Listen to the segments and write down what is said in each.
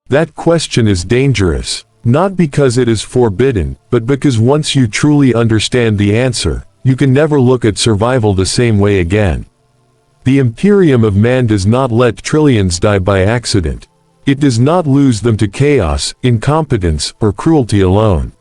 That question is dangerous, not because it is forbidden, but because once you truly understand the answer, you can never look at survival the same way again. The Imperium of Man does not let trillions die by accident. It does not lose them to chaos, incompetence, or cruelty alone.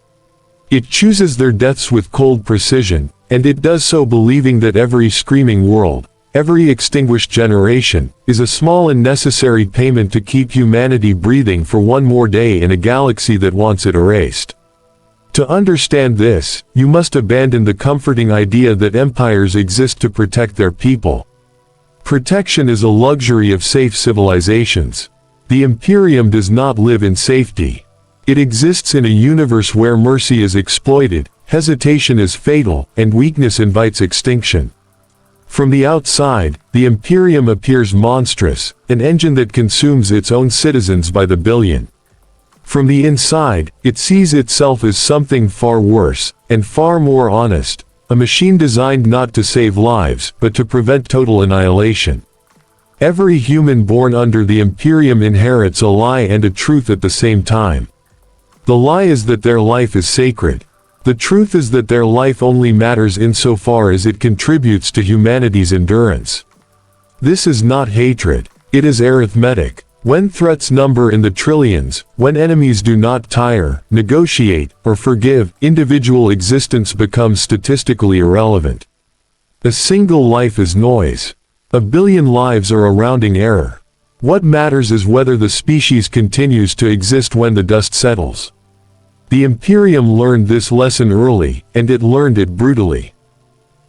It chooses their deaths with cold precision, and it does so believing that every screaming world, every extinguished generation, is a small and necessary payment to keep humanity breathing for one more day in a galaxy that wants it erased. To understand this, you must abandon the comforting idea that empires exist to protect their people. Protection is a luxury of safe civilizations. The Imperium does not live in safety. It exists in a universe where mercy is exploited, hesitation is fatal, and weakness invites extinction. From the outside, the Imperium appears monstrous, an engine that consumes its own citizens by the billion. From the inside, it sees itself as something far worse, and far more honest, a machine designed not to save lives, but to prevent total annihilation. Every human born under the Imperium inherits a lie and a truth at the same time. The lie is that their life is sacred. The truth is that their life only matters insofar as it contributes to humanity's endurance. This is not hatred, it is arithmetic. When threats number in the trillions, when enemies do not tire, negotiate, or forgive, individual existence becomes statistically irrelevant. A single life is noise. A billion lives are a rounding error. What matters is whether the species continues to exist when the dust settles. The Imperium learned this lesson early, and it learned it brutally.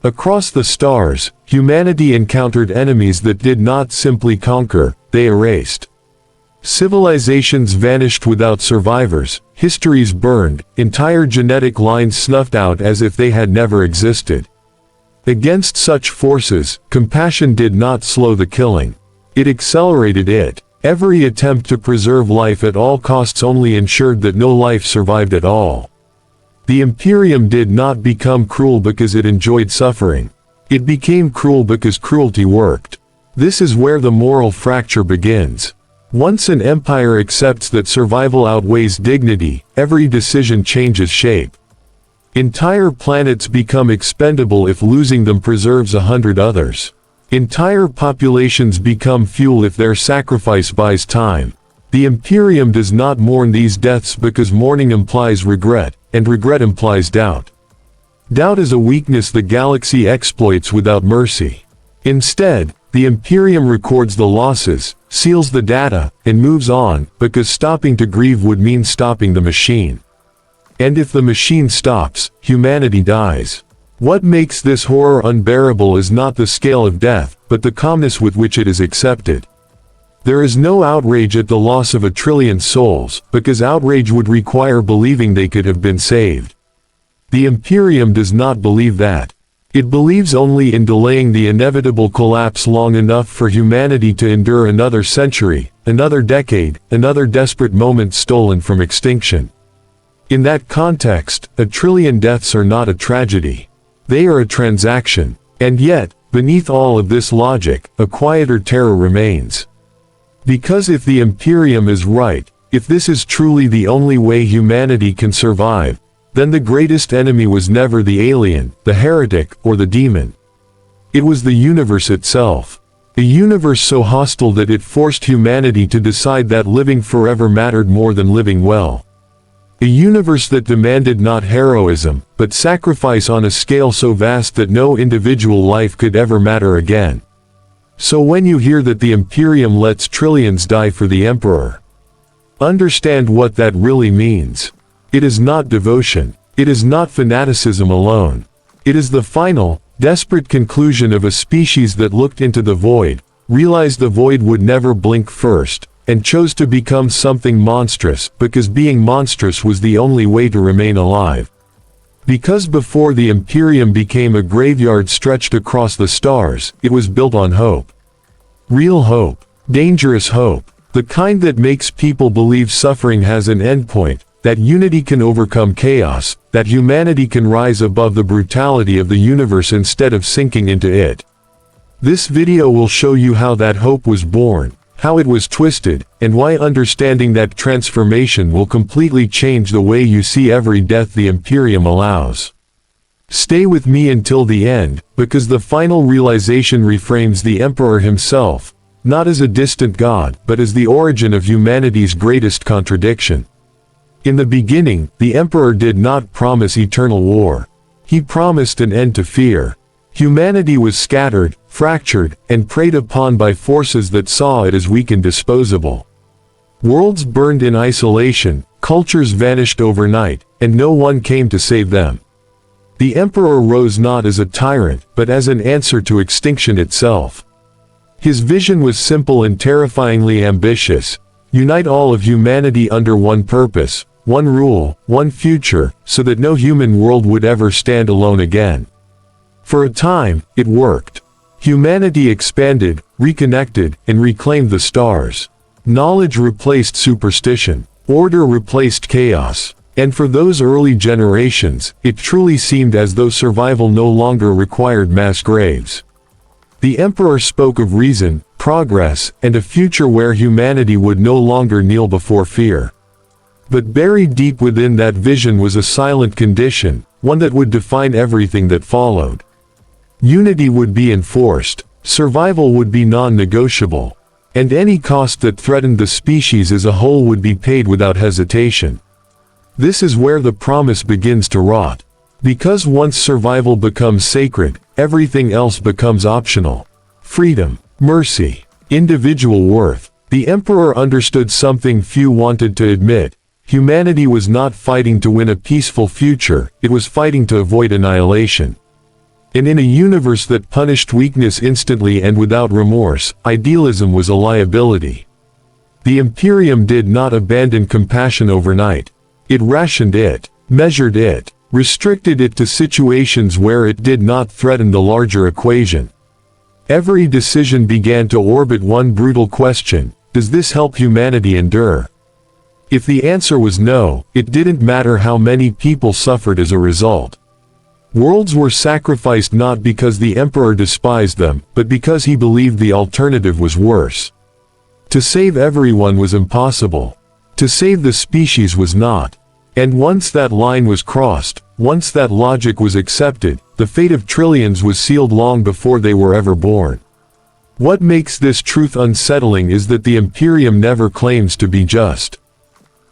Across the stars, humanity encountered enemies that did not simply conquer, they erased. Civilizations vanished without survivors, histories burned, entire genetic lines snuffed out as if they had never existed. Against such forces, compassion did not slow the killing. It accelerated it. Every attempt to preserve life at all costs only ensured that no life survived at all. The Imperium did not become cruel because it enjoyed suffering. It became cruel because cruelty worked. This is where the moral fracture begins. Once an empire accepts that survival outweighs dignity, every decision changes shape. Entire planets become expendable if losing them preserves 100 others. Entire populations become fuel if their sacrifice buys time. The Imperium does not mourn these deaths because mourning implies regret, and regret implies doubt. Doubt is a weakness the galaxy exploits without mercy. Instead, the Imperium records the losses, seals the data, and moves on, because stopping to grieve would mean stopping the machine. And if the machine stops, humanity dies. What makes this horror unbearable is not the scale of death, but the calmness with which it is accepted. There is no outrage at the loss of 1 trillion souls, because outrage would require believing they could have been saved. The Imperium does not believe that. It believes only in delaying the inevitable collapse long enough for humanity to endure another century, another decade, another desperate moment stolen from extinction. In that context, 1 trillion deaths are not a tragedy. They are a transaction. And yet, beneath all of this logic, a quieter terror remains. Because if the Imperium is right, if this is truly the only way humanity can survive, then the greatest enemy was never the alien, the heretic, or the demon. It was the universe itself. A universe so hostile that it forced humanity to decide that living forever mattered more than living well. A universe that demanded not heroism, but sacrifice on a scale so vast that no individual life could ever matter again. So when you hear that the Imperium lets trillions die for the Emperor, understand what that really means. It is not devotion. It is not fanaticism alone. It is the final, desperate conclusion of a species that looked into the void, realized the void would never blink first, and chose to become something monstrous, because being monstrous was the only way to remain alive. Because before the Imperium became a graveyard stretched across the stars, it was built on hope. Real hope. Dangerous hope. The kind that makes people believe suffering has an endpoint, that unity can overcome chaos, that humanity can rise above the brutality of the universe instead of sinking into it. This video will show you how that hope was born, how it was twisted, and why understanding that transformation will completely change the way you see every death the Imperium allows. Stay with me until the end, because the final realization reframes the Emperor himself, not as a distant god, but as the origin of humanity's greatest contradiction. In the beginning, the Emperor did not promise eternal war. He promised an end to fear. Humanity was scattered, fractured, and preyed upon by forces that saw it as weak and disposable. Worlds burned in isolation, cultures vanished overnight, and no one came to save them. The Emperor rose not as a tyrant, but as an answer to extinction itself. His vision was simple and terrifyingly ambitious: unite all of humanity under one purpose, one rule, one future, so that no human world would ever stand alone again. For a time, it worked. Humanity expanded, reconnected, and reclaimed the stars. Knowledge replaced superstition. Order replaced chaos. And for those early generations, it truly seemed as though survival no longer required mass graves. The Emperor spoke of reason, progress, and a future where humanity would no longer kneel before fear. But buried deep within that vision was a silent condition, one that would define everything that followed. Unity would be enforced, survival would be non-negotiable, and any cost that threatened the species as a whole would be paid without hesitation. This is where the promise begins to rot. Because once survival becomes sacred, everything else becomes optional. Freedom, mercy, individual worth. The Emperor understood something few wanted to admit. Humanity was not fighting to win a peaceful future, it was fighting to avoid annihilation. And in a universe that punished weakness instantly and without remorse, idealism was a liability. The Imperium did not abandon compassion overnight. It rationed it, measured it, restricted it to situations where it did not threaten the larger equation. Every decision began to orbit one brutal question: does this help humanity endure? If the answer was no, it didn't matter how many people suffered as a result. Worlds were sacrificed not because the Emperor despised them, but because he believed the alternative was worse. To save everyone was impossible. To save the species was not. And once that line was crossed, once that logic was accepted, the fate of trillions was sealed long before they were ever born. What makes this truth unsettling is that the Imperium never claims to be just.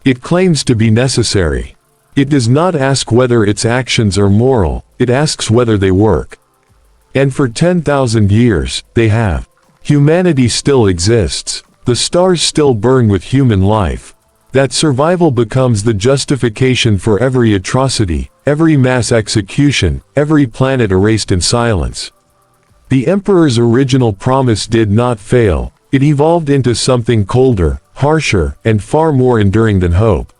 It claims to be necessary. It does not ask whether its actions are moral, it asks whether they work. And for 10,000 years, they have. Humanity still exists. The stars still burn with human life. That survival becomes the justification for every atrocity, every mass execution, every planet erased in silence. The Emperor's original promise did not fail. It evolved into something colder, harsher, and far more enduring than hope.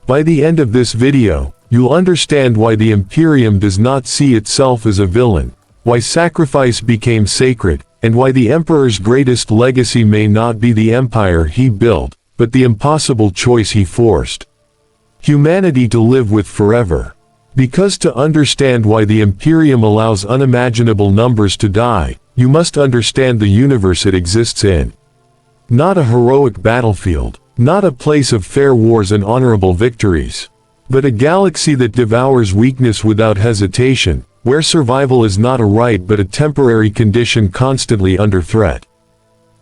By the end of this video, you'll understand why the Imperium does not see itself as a villain, why sacrifice became sacred, and why the Emperor's greatest legacy may not be the empire he built, but the impossible choice he forced humanity to live with forever. Because to understand why the Imperium allows unimaginable numbers to die, you must understand the universe it exists in. Not a heroic battlefield, not a place of fair wars and honorable victories, but a galaxy that devours weakness without hesitation, where survival is not a right but a temporary condition constantly under threat.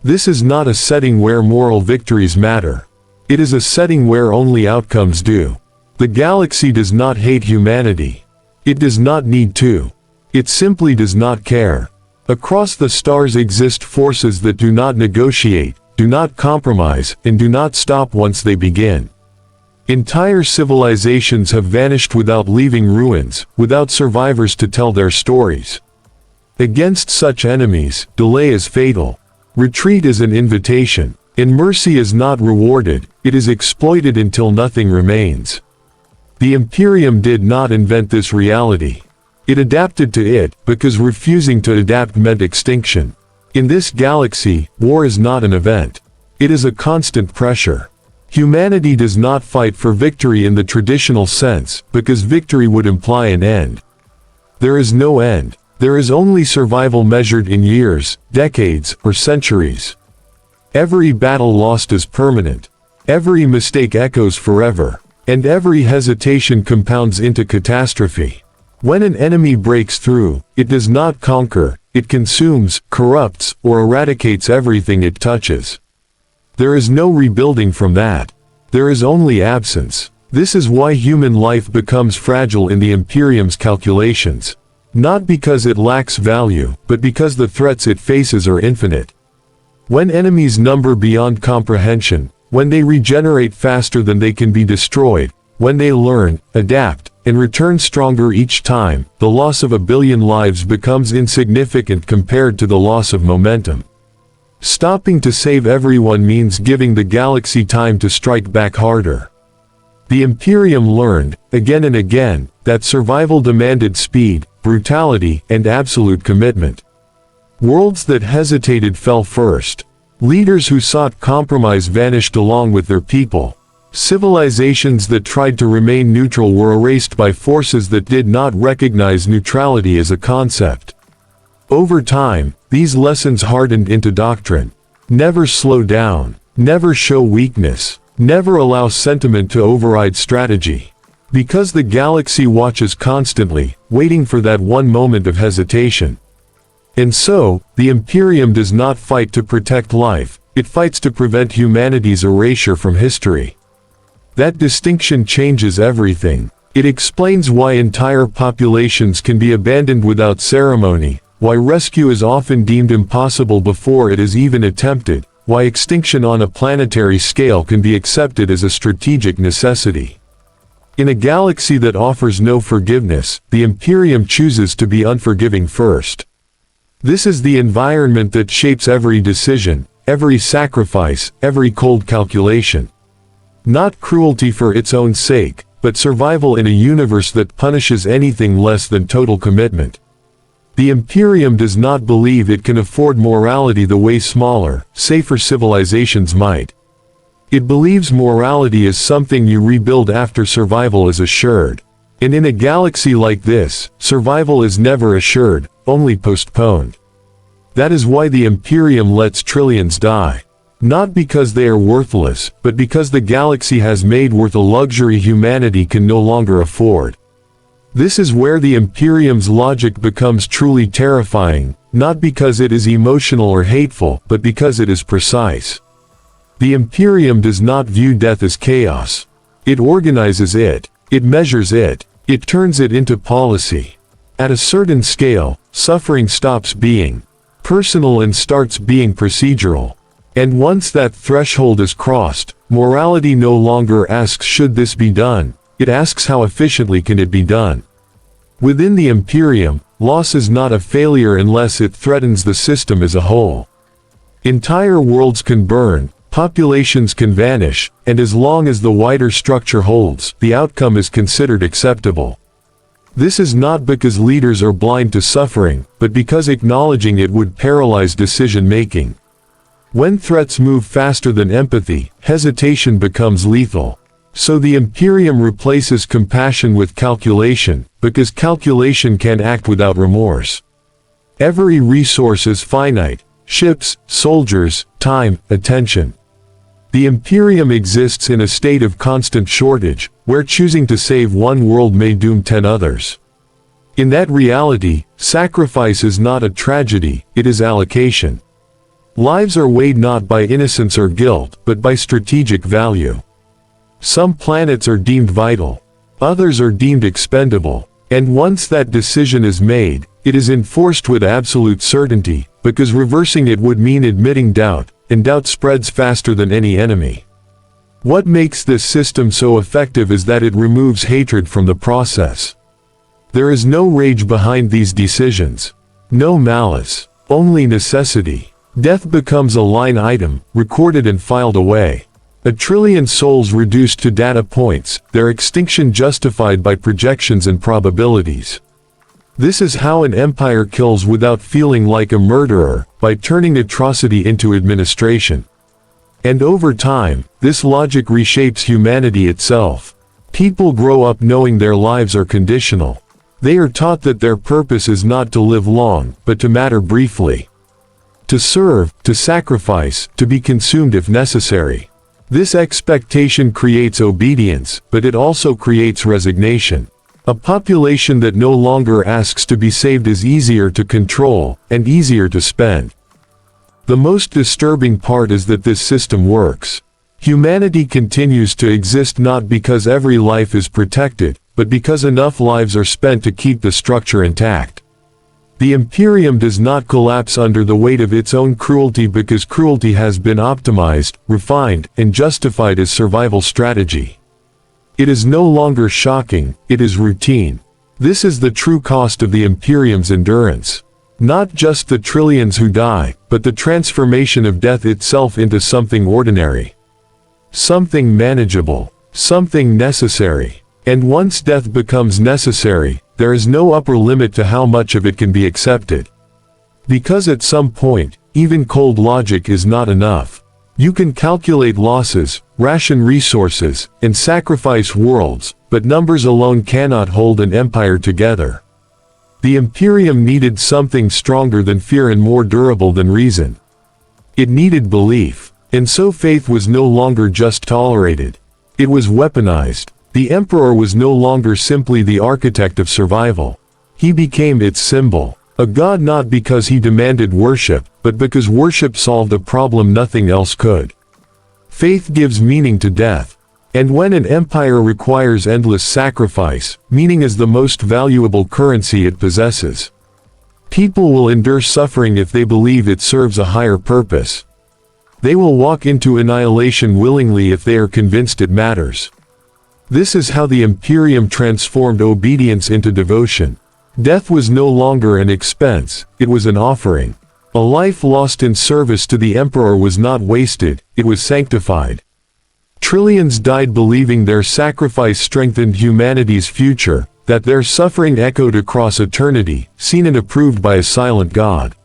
This is not a setting where moral victories matter. It is a setting where only outcomes do. The galaxy does not hate humanity. It does not need to. It simply does not care. Across the stars exist forces that do not negotiate, do not compromise, and do not stop once they begin. Entire civilizations have vanished without leaving ruins, without survivors to tell their stories. Against such enemies, delay is fatal. Retreat is an invitation, and mercy is not rewarded, it is exploited until nothing remains. The Imperium did not invent this reality. It adapted to it, because refusing to adapt meant extinction. In this galaxy, war is not an event. It is a constant pressure. Humanity does not fight for victory in the traditional sense, because victory would imply an end. There is no end. There is only survival measured in years, decades, or centuries. Every battle lost is permanent. Every mistake echoes forever. And every hesitation compounds into catastrophe. When an enemy breaks through, it does not conquer, it consumes, corrupts, or eradicates everything it touches. There is no rebuilding from that. There is only absence. This is why human life becomes fragile in the Imperium's calculations. Not because it lacks value, but because the threats it faces are infinite. When enemies number beyond comprehension, when they regenerate faster than they can be destroyed, when they learn, adapt, and return stronger each time, the loss of 1 billion lives becomes insignificant compared to the loss of momentum. Stopping to save everyone means giving the galaxy time to strike back harder. The Imperium learned, again and again, that survival demanded speed, brutality, and absolute commitment. Worlds that hesitated fell first. Leaders who sought compromise vanished along with their people. Civilizations that tried to remain neutral were erased by forces that did not recognize neutrality as a concept. Over time, these lessons hardened into doctrine. Never slow down. Never show weakness. Never allow sentiment to override strategy. Because the galaxy watches constantly, waiting for that one moment of hesitation. And so, the Imperium does not fight to protect life, it fights to prevent humanity's erasure from history. That distinction changes everything. It explains why entire populations can be abandoned without ceremony, why rescue is often deemed impossible before it is even attempted, why extinction on a planetary scale can be accepted as a strategic necessity. In a galaxy that offers no forgiveness, the Imperium chooses to be unforgiving first. This is the environment that shapes every decision, every sacrifice, every cold calculation. Not cruelty for its own sake, but survival in a universe that punishes anything less than total commitment. The Imperium does not believe it can afford morality the way smaller, safer civilizations might. It believes morality is something you rebuild after survival is assured. And in a galaxy like this, survival is never assured, only postponed. That is why the Imperium lets trillions die. Not because they are worthless, but because the galaxy has made worth a luxury humanity can no longer afford. This is where the Imperium's logic becomes truly terrifying, not because it is emotional or hateful, but because it is precise. The Imperium does not view death as chaos. It organizes it. It measures it. It turns it into policy. At a certain scale, suffering stops being personal and starts being procedural. And once that threshold is crossed, morality no longer asks should this be done, it asks how efficiently can it be done. Within the Imperium, loss is not a failure unless it threatens the system as a whole. Entire worlds can burn, populations can vanish, and as long as the wider structure holds, the outcome is considered acceptable. This is not because leaders are blind to suffering, but because acknowledging it would paralyze decision-making. When threats move faster than empathy, hesitation becomes lethal. So the Imperium replaces compassion with calculation, because calculation can act without remorse. Every resource is finite: ships, soldiers, time, attention. The Imperium exists in a state of constant shortage, where choosing to save one world may doom 10 others. In that reality, sacrifice is not a tragedy, it is allocation. Lives are weighed not by innocence or guilt, but by strategic value. Some planets are deemed vital. Others are deemed expendable. And once that decision is made, it is enforced with absolute certainty, because reversing it would mean admitting doubt, and doubt spreads faster than any enemy. What makes this system so effective is that it removes hatred from the process. There is no rage behind these decisions. No malice. Only necessity. Death becomes a line item, recorded and filed away. 1 trillion souls reduced to data points, their extinction justified by projections and probabilities. This is how an empire kills without feeling like a murderer, by turning atrocity into administration. And over time, this logic reshapes humanity itself. People grow up knowing their lives are conditional. They are taught that their purpose is not to live long, but to matter briefly. to serve, to sacrifice, to be consumed if necessary. This expectation creates obedience, but it also creates resignation. A population that no longer asks to be saved is easier to control, and easier to spend. The most disturbing part is that this system works. Humanity continues to exist not because every life is protected, but because enough lives are spent to keep the structure intact. The Imperium does not collapse under the weight of its own cruelty because cruelty has been optimized, refined, and justified as survival strategy. It is no longer shocking, it is routine. This is the true cost of the Imperium's endurance. Not just the trillions who die, but the transformation of death itself into something ordinary. Something manageable. Something necessary. And once death becomes necessary, there is no upper limit to how much of it can be accepted. Because at some point, even cold logic is not enough. You can calculate losses, ration resources, and sacrifice worlds, but numbers alone cannot hold an empire together. The Imperium needed something stronger than fear and more durable than reason. It needed belief, and so faith was no longer just tolerated. It was weaponized. The Emperor was no longer simply the architect of survival. He became its symbol. A god not because he demanded worship, but because worship solved a problem nothing else could. Faith gives meaning to death. And when an empire requires endless sacrifice, meaning is the most valuable currency it possesses. People will endure suffering if they believe it serves a higher purpose. They will walk into annihilation willingly if they are convinced it matters. This is how the Imperium transformed obedience into devotion. Death was no longer an expense, it was an offering. A life lost in service to the Emperor was not wasted, it was sanctified. Trillions died believing their sacrifice strengthened humanity's future, that their suffering echoed across eternity, seen and approved by a silent God.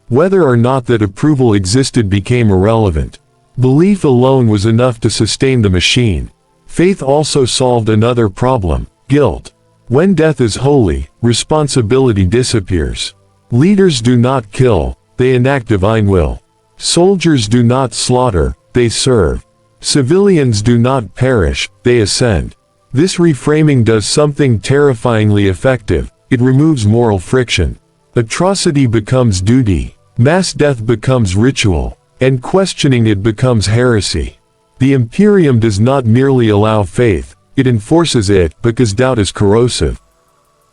Whether or not that approval existed became irrelevant. Belief alone was enough to sustain the machine. Faith also solved another problem: guilt. When death is holy, responsibility disappears. Leaders do not kill, they enact divine will. Soldiers do not slaughter, they serve. Civilians do not perish, they ascend. This reframing does something terrifyingly effective. It removes moral friction. Atrocity becomes duty, mass death becomes ritual, and questioning it becomes heresy. The Imperium does not merely allow faith, it enforces it, because doubt is corrosive.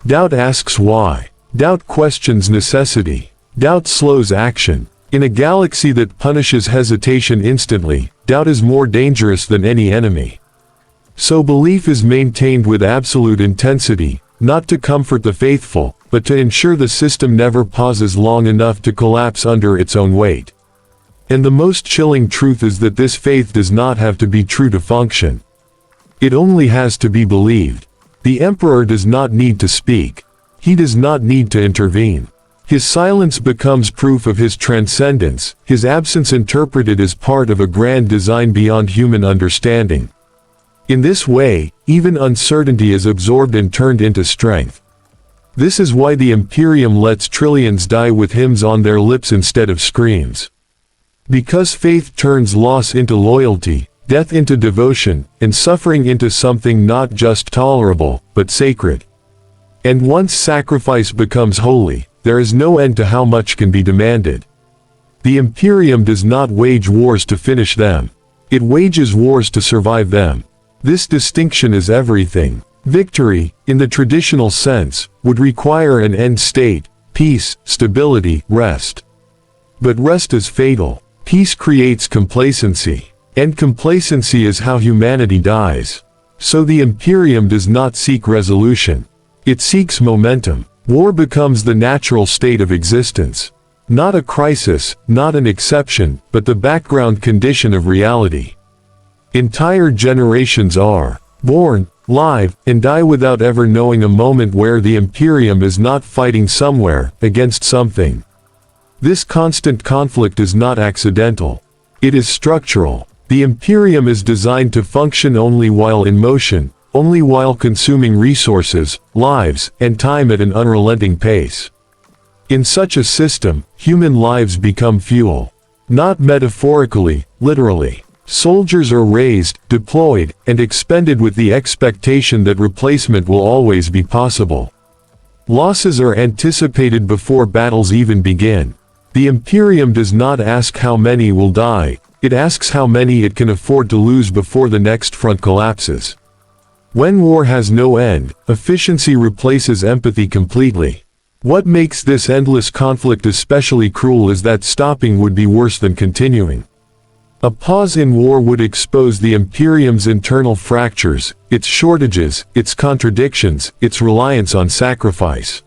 Doubt asks why. Doubt questions necessity. Doubt slows action. In a galaxy that punishes hesitation instantly, doubt is more dangerous than any enemy. So belief is maintained with absolute intensity, not to comfort the faithful, but to ensure the system never pauses long enough to collapse under its own weight. And the most chilling truth is that this faith does not have to be true to function. It only has to be believed. The Emperor does not need to speak. He does not need to intervene. His silence becomes proof of his transcendence, his absence interpreted as part of a grand design beyond human understanding. In this way, even uncertainty is absorbed and turned into strength. This is why the Imperium lets trillions die with hymns on their lips instead of screams. Because faith turns loss into loyalty, death into devotion, and suffering into something not just tolerable, but sacred. And once sacrifice becomes holy, there is no end to how much can be demanded. The Imperium does not wage wars to finish them. It wages wars to survive them. This distinction is everything. Victory, in the traditional sense, would require an end state, peace, stability, rest. But rest is fatal. Peace creates complacency. And complacency is how humanity dies. So the Imperium does not seek resolution. It seeks momentum. War becomes the natural state of existence. Not a crisis, not an exception, but the background condition of reality. Entire generations are born, live, and die without ever knowing a moment where the Imperium is not fighting somewhere, against something. This constant conflict is not accidental. It is structural. The Imperium is designed to function only while in motion, only while consuming resources, lives, and time at an unrelenting pace. In such a system, human lives become fuel. Not metaphorically, literally. Soldiers are raised, deployed, and expended with the expectation that replacement will always be possible. Losses are anticipated before battles even begin. The Imperium does not ask how many will die, it asks how many it can afford to lose before the next front collapses. When war has no end, efficiency replaces empathy completely. What makes this endless conflict especially cruel is that stopping would be worse than continuing. A pause in war would expose the Imperium's internal fractures, its shortages, its contradictions, its reliance on sacrifice.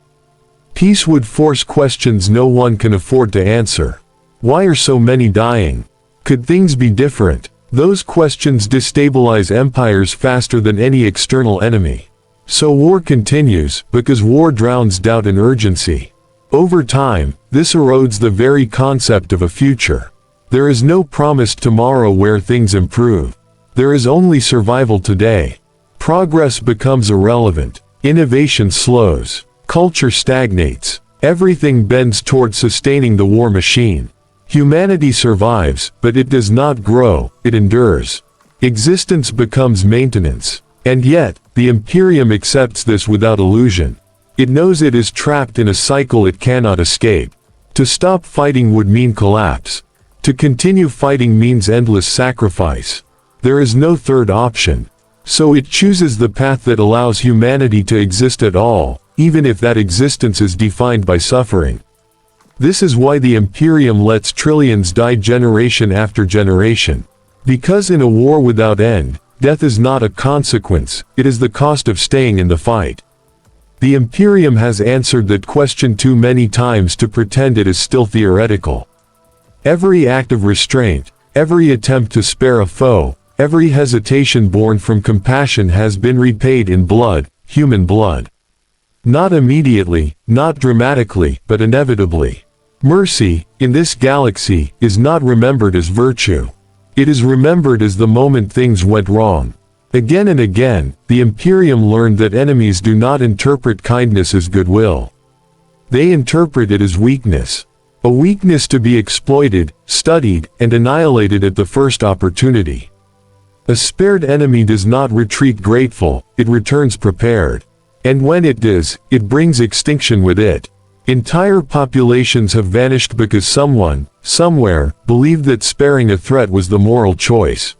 Peace would force questions no one can afford to answer. Why are so many dying? Could things be different? Those questions destabilize empires faster than any external enemy. So war continues, because war drowns doubt and urgency. Over time, this erodes the very concept of a future. There is no promised tomorrow where things improve. There is only survival today. Progress becomes irrelevant. Innovation slows. Culture stagnates. Everything bends toward sustaining the war machine. Humanity survives, but it does not grow, it endures. Existence becomes maintenance. And yet, the Imperium accepts this without illusion. It knows it is trapped in a cycle it cannot escape. To stop fighting would mean collapse. To continue fighting means endless sacrifice. There is no third option. So it chooses the path that allows humanity to exist at all, even if that existence is defined by suffering. This is why the Imperium lets trillions die generation after generation. Because in a war without end, death is not a consequence, it is the cost of staying in the fight. The Imperium has answered that question too many times to pretend it is still theoretical. Every act of restraint, every attempt to spare a foe, every hesitation born from compassion has been repaid in blood, human blood. Not immediately, not dramatically, but inevitably. Mercy, in this galaxy, is not remembered as virtue. It is remembered as the moment things went wrong. Again and again, the Imperium learned that enemies do not interpret kindness as goodwill. They interpret it as weakness. A weakness to be exploited, studied, and annihilated at the first opportunity. A spared enemy does not retreat grateful, it returns prepared. And when it does, it brings extinction with it. Entire populations have vanished because someone, somewhere, believed that sparing a threat was the moral choice.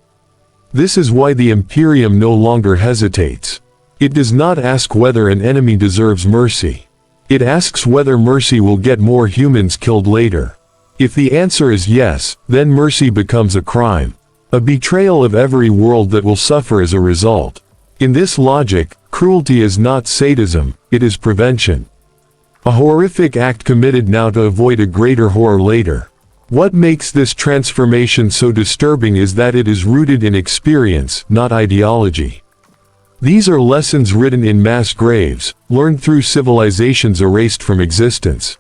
This is why the Imperium no longer hesitates. It does not ask whether an enemy deserves mercy. It asks whether mercy will get more humans killed later. If the answer is yes, then mercy becomes a crime. A betrayal of every world that will suffer as a result. In this logic, cruelty is not sadism, it is prevention. A horrific act committed now to avoid a greater horror later. What makes this transformation so disturbing is that it is rooted in experience, not ideology. These are lessons written in mass graves, learned through civilizations erased from existence.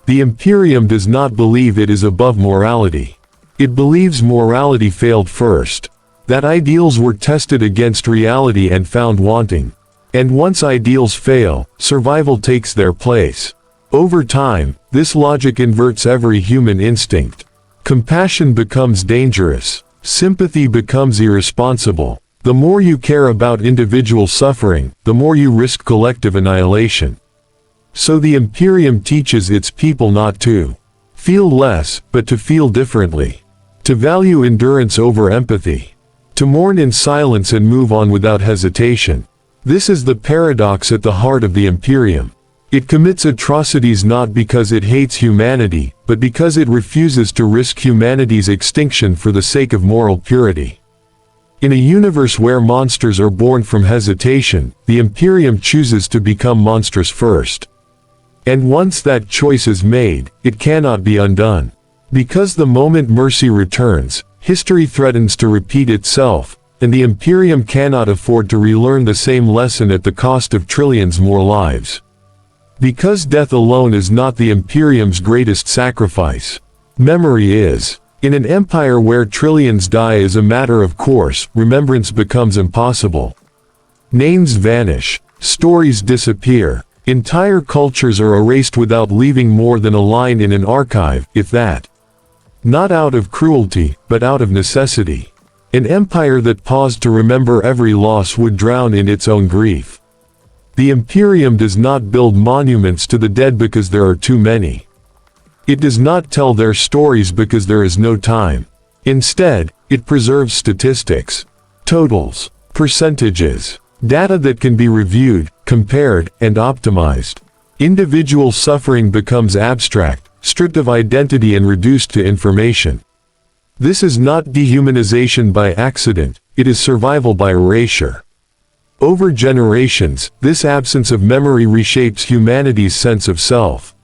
The Imperium does not believe it is above morality. It believes morality failed first. That ideals were tested against reality and found wanting. And once ideals fail, survival takes their place. Over time, this logic inverts every human instinct. Compassion becomes dangerous. Sympathy becomes irresponsible. The more you care about individual suffering, the more you risk collective annihilation. So the Imperium teaches its people not to feel less, but to feel differently. To value endurance over empathy. To mourn in silence and move on without hesitation. This is the paradox at the heart of the Imperium. It commits atrocities not because it hates humanity, but because it refuses to risk humanity's extinction for the sake of moral purity. In a universe where monsters are born from hesitation, the Imperium chooses to become monstrous first. And once that choice is made, it cannot be undone. Because the moment mercy returns, history threatens to repeat itself, and the Imperium cannot afford to relearn the same lesson at the cost of trillions more lives. Because death alone is not the Imperium's greatest sacrifice. Memory is. In an empire where trillions die as a matter of course, remembrance becomes impossible. Names vanish. Stories disappear. Entire cultures are erased without leaving more than a line in an archive, if that. Not out of cruelty, but out of necessity. An empire that paused to remember every loss would drown in its own grief. The Imperium does not build monuments to the dead because there are too many. It does not tell their stories because there is no time. Instead, it preserves statistics, totals, percentages, data that can be reviewed, compared, and optimized. Individual suffering becomes abstract, stripped of identity and reduced to information. This is not dehumanization by accident, it is survival by erasure. Over generations, this absence of memory reshapes humanity's sense of self.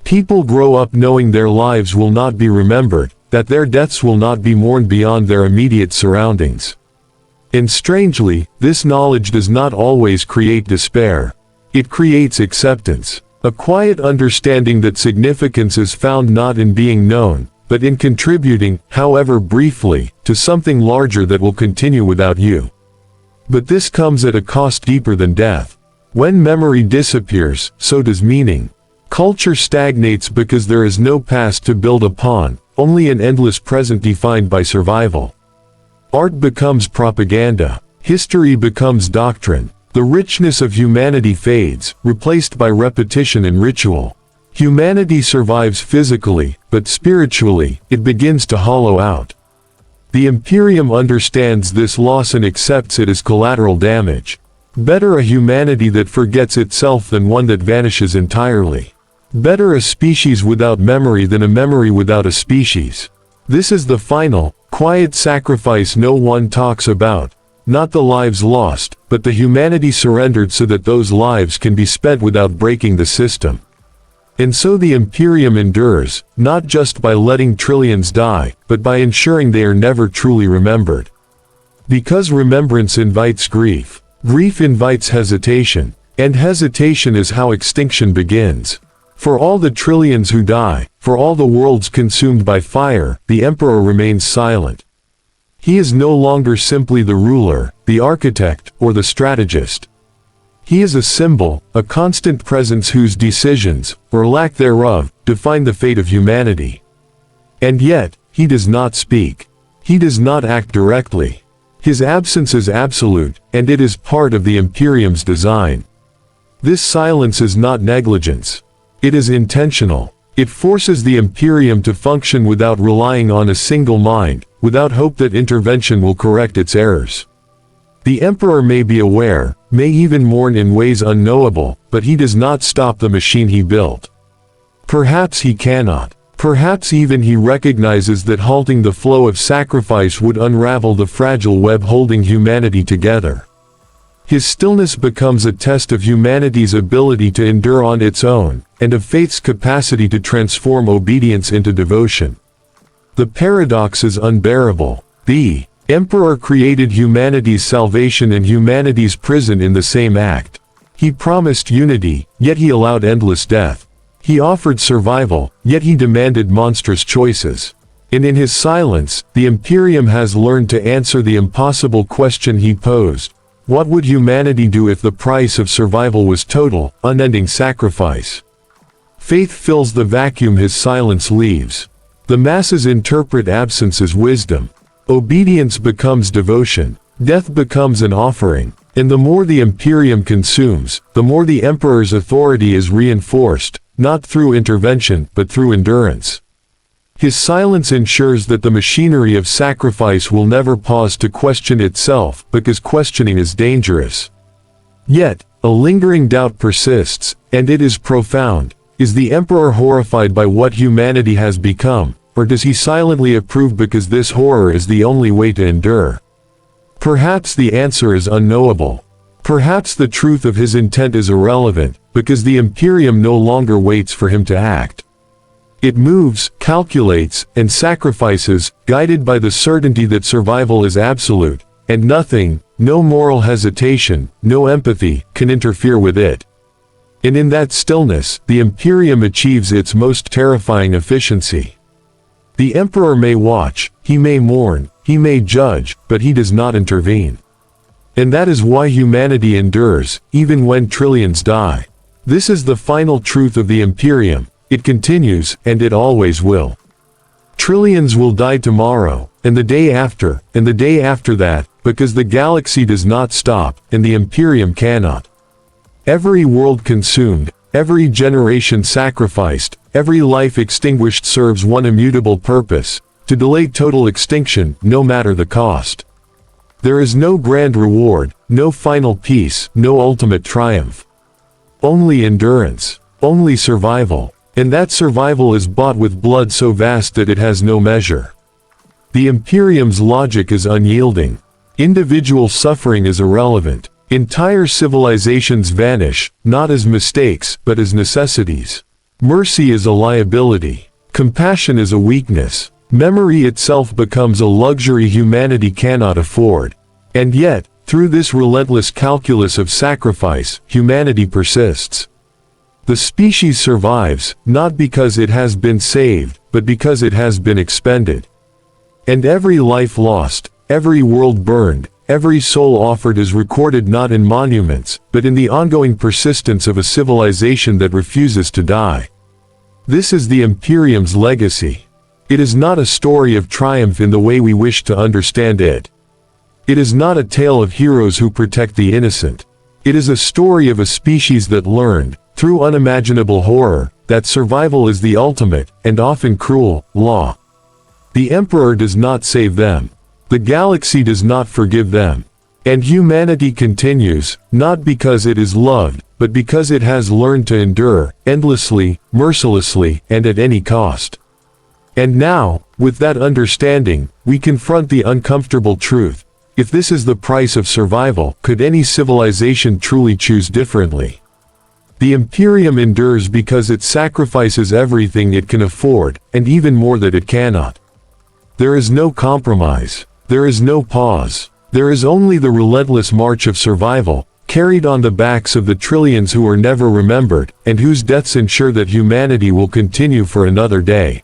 People grow up knowing their lives will not be remembered, that their deaths will not be mourned beyond their immediate surroundings. And strangely, this knowledge does not always create despair. It creates acceptance. A quiet understanding that significance is found not in being known, but in contributing, however briefly, to something larger that will continue without you. But this comes at a cost deeper than death. When memory disappears, so does meaning. Culture stagnates because there is no past to build upon, only an endless present defined by survival. Art becomes propaganda. History becomes doctrine. The richness of humanity fades, replaced by repetition and ritual. Humanity survives physically, but spiritually, it begins to hollow out. The Imperium understands this loss and accepts it as collateral damage. Better a humanity that forgets itself than one that vanishes entirely. Better a species without memory than a memory without a species. This is the final, quiet sacrifice no one talks about. Not the lives lost, but the humanity surrendered so that those lives can be spent without breaking the system. And so the Imperium endures, not just by letting trillions die, but by ensuring they are never truly remembered. Because remembrance invites grief. Grief invites hesitation. And hesitation is how extinction begins. For all the trillions who die, for all the worlds consumed by fire, the Emperor remains silent. He is no longer simply the ruler, the architect, or the strategist. He is a symbol, a constant presence whose decisions, or lack thereof, define the fate of humanity. And yet, he does not speak. He does not act directly. His absence is absolute, and it is part of the Imperium's design. This silence is not negligence. It is intentional. It forces the Imperium to function without relying on a single mind, without hope that intervention will correct its errors. The Emperor may be aware, may even mourn in ways unknowable, but he does not stop the machine he built. Perhaps he cannot. Perhaps even he recognizes that halting the flow of sacrifice would unravel the fragile web holding humanity together. His stillness becomes a test of humanity's ability to endure on its own, and of faith's capacity to transform obedience into devotion. The paradox is unbearable. The Emperor created humanity's salvation and humanity's prison in the same act. He promised unity, yet he allowed endless death. He offered survival, yet he demanded monstrous choices. And in his silence, the Imperium has learned to answer the impossible question he posed. What would humanity do if the price of survival was total, unending sacrifice? Faith fills the vacuum his silence leaves. The masses interpret absence as wisdom. Obedience becomes devotion. Death becomes an offering. And the more the Imperium consumes, the more the Emperor's authority is reinforced, not through intervention, but through endurance. His silence ensures that the machinery of sacrifice will never pause to question itself, because questioning is dangerous. Yet, a lingering doubt persists, and it is profound. Is the Emperor horrified by what humanity has become, or does he silently approve because this horror is the only way to endure? Perhaps the answer is unknowable. Perhaps the truth of his intent is irrelevant, because the Imperium no longer waits for him to act. It moves, calculates, and sacrifices, guided by the certainty that survival is absolute, and nothing, no moral hesitation, no empathy, can interfere with it. And in that stillness, the Imperium achieves its most terrifying efficiency. The Emperor may watch, he may mourn, he may judge, but he does not intervene. And that is why humanity endures, even when trillions die. This is the final truth of the Imperium. It continues, and it always will. Trillions will die tomorrow, and the day after, and the day after that, because the galaxy does not stop, and the Imperium cannot. Every world consumed, every generation sacrificed, every life extinguished serves one immutable purpose: to delay total extinction, no matter the cost. There is no grand reward, no final peace, no ultimate triumph. Only endurance, only survival, and that survival is bought with blood so vast that it has no measure. The Imperium's logic is unyielding. Individual suffering is irrelevant. Entire civilizations vanish, not as mistakes, but as necessities. Mercy is a liability. Compassion is a weakness. Memory itself becomes a luxury humanity cannot afford. And yet, through this relentless calculus of sacrifice, humanity persists. The species survives, not because it has been saved, but because it has been expended. And every life lost, every world burned, every soul offered is recorded not in monuments, but in the ongoing persistence of a civilization that refuses to die. This is the Imperium's legacy. It is not a story of triumph in the way we wish to understand it. It is not a tale of heroes who protect the innocent. It is a story of a species that learned, through unimaginable horror, that survival is the ultimate, and often cruel, law. The Emperor does not save them. The galaxy does not forgive them. And humanity continues, not because it is loved, but because it has learned to endure, endlessly, mercilessly, and at any cost. And now, with that understanding, we confront the uncomfortable truth. If this is the price of survival, could any civilization truly choose differently? The Imperium endures because it sacrifices everything it can afford, and even more that it cannot. There is no compromise. There is no pause. There is only the relentless march of survival, carried on the backs of the trillions who are never remembered, and whose deaths ensure that humanity will continue for another day.